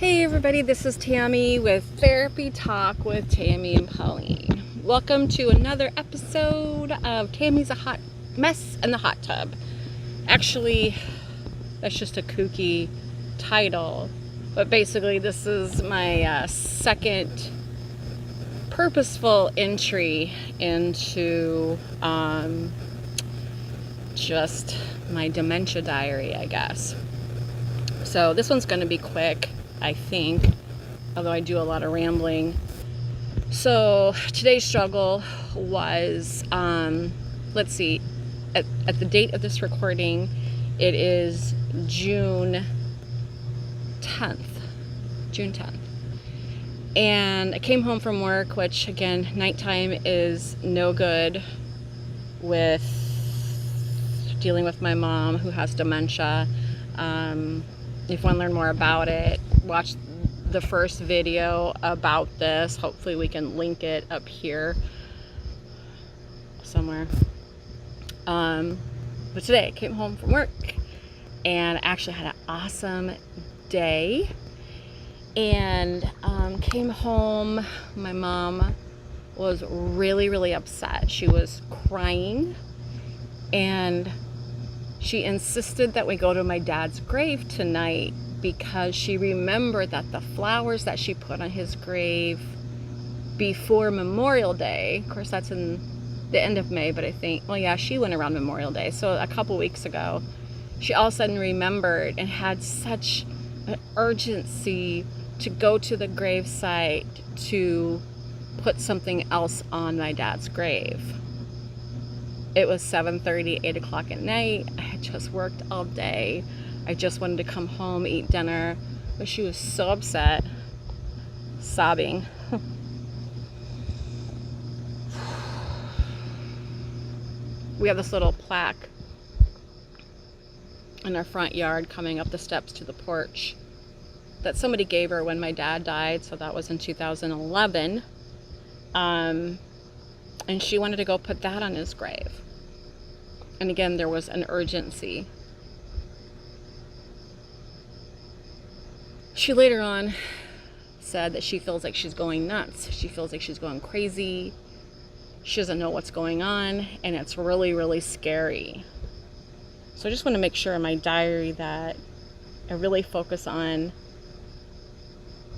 Hey everybody, this is Tammy with Therapy Talk with Tammy and Pauline. Welcome to another episode of Tammy's a Hot Mess in the Hot Tub. Actually, that's just a kooky title, but basically this is my second purposeful entry into just my Dementia Diary, I guess. So this one's going to be quick, I think, although I do a lot of rambling. So today's struggle was, let's see, at the date of this recording, it is June 10th. And I came home from work, which again, nighttime is no good with dealing with my mom who has dementia. If you want to learn more about it, watch the first video about this. Hopefully we can link it up here somewhere. But today I came home from work and I actually had an awesome day, and came home. My mom was really upset. She was crying, and she insisted that we go to my dad's grave tonight because she remembered that the flowers that she put on his grave before Memorial Day, of course that's in the end of May, but I think, well yeah, she went around Memorial Day, so a couple weeks ago, she all of a sudden remembered and had such an urgency to go to the grave site to put something else on my dad's grave. It was 7:30, 8 o'clock at night. I had just worked all day. I just wanted to come home, eat dinner, but she was so upset, sobbing. We have this little plaque in our front yard coming up the steps to the porch that somebody gave her when my dad died, so that was in 2011. And she wanted to go put that on his grave. And again, there was an urgency. She later on said that she feels like she's going nuts. She feels like she's going crazy. She doesn't know what's going on, and it's really scary. So I just want to make sure in my diary that I really focus on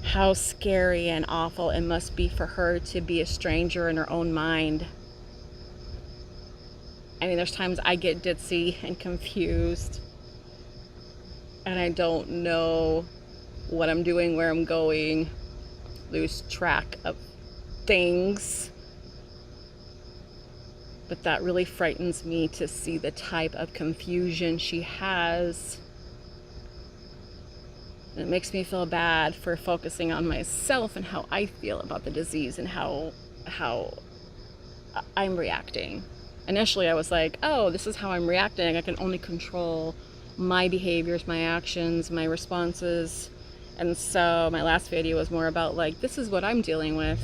how scary and awful it must be for her to be a stranger in her own mind. I mean, there's times I get ditzy and confused, and I don't know what I'm doing, where I'm going, lose track of things. But that really frightens me to see the type of confusion she has. It makes me feel bad for focusing on myself and how I feel about the disease and how I'm reacting. Initially I was like, oh, this is how I'm reacting. I can only control my behaviors, my actions, my responses. And so my last video was more about like, this is what I'm dealing with.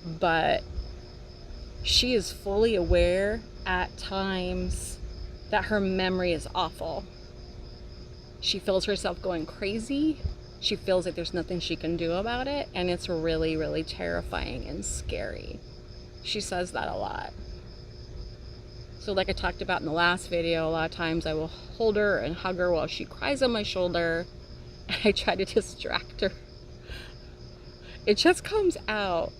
But she is fully aware at times that her memory is awful. She feels herself going crazy. She feels like there's nothing she can do about it, and it's really terrifying and scary. She says that a lot. So like I talked about in the last video, a lot of times I will hold her and hug her while she cries on my shoulder, and I try to distract her. It just comes out.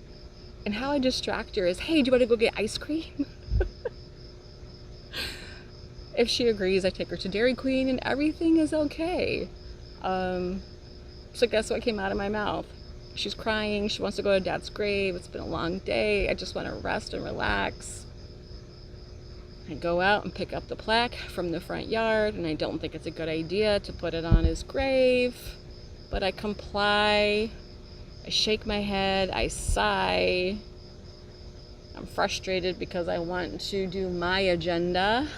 And how I distract her is, hey, do you want to go get ice cream? If she agrees, I take her to Dairy Queen and everything is okay. So guess what came out of my mouth? She's crying. She wants to go to Dad's grave. It's been a long day. I just want to rest and relax. I go out and pick up the plaque from the front yard, and I don't think it's a good idea to put it on his grave, but I comply. I shake my head. I sigh. I'm frustrated because I want to do my agenda.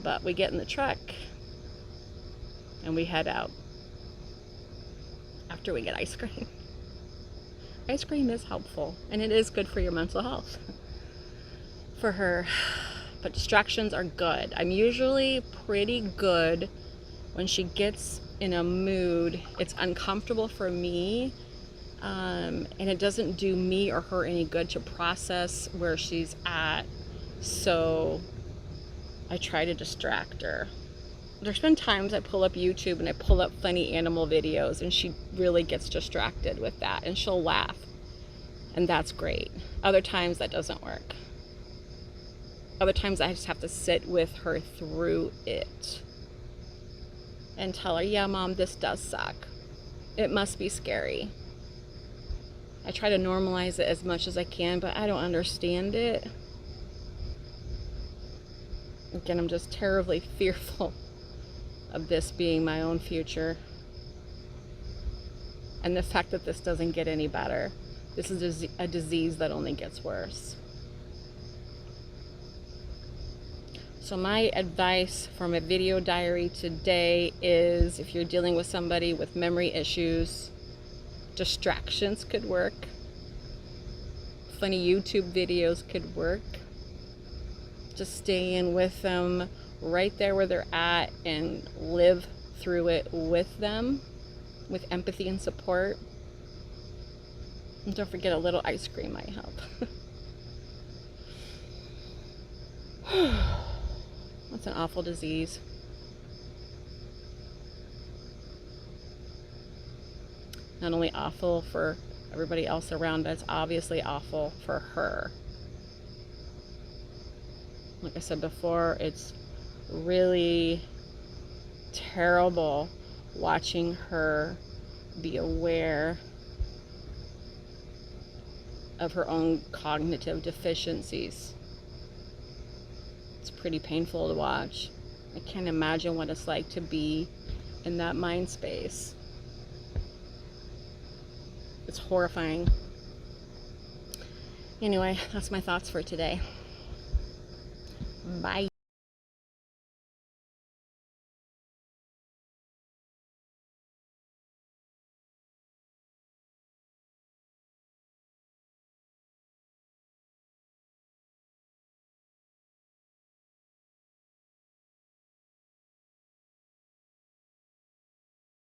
But we get in the truck and we head out after we get ice cream. Ice cream is helpful, and it is good for your mental health. For her, but distractions are good. I'm usually pretty good when she gets in a mood, it's uncomfortable for me, and it doesn't do me or her any good to process where she's at. So I try to distract her. There's been times I pull up YouTube and I pull up funny animal videos, and she really gets distracted with that, and she'll laugh, and that's great. Other times that doesn't work. Other times I just have to sit with her through it and tell her, yeah, Mom, this does suck. It must be scary. I try to normalize it as much as I can, but I don't understand it. Again, I'm just terribly fearful of this being my own future. And the fact that this doesn't get any better. This is a disease that only gets worse. So my advice from a video diary today is, if you're dealing with somebody with memory issues, distractions could work. Funny YouTube videos could work. Just stay in with them right there where they're at and live through it with them, with empathy and support. And don't forget, a little ice cream might help. That's an awful disease. Not only awful for everybody else around, but it's obviously awful for her. Like I said before, it's really terrible watching her be aware of her own cognitive deficiencies. It's pretty painful to watch. I can't imagine what it's like to be in that mind space. It's horrifying. Anyway, that's my thoughts for today. Bye.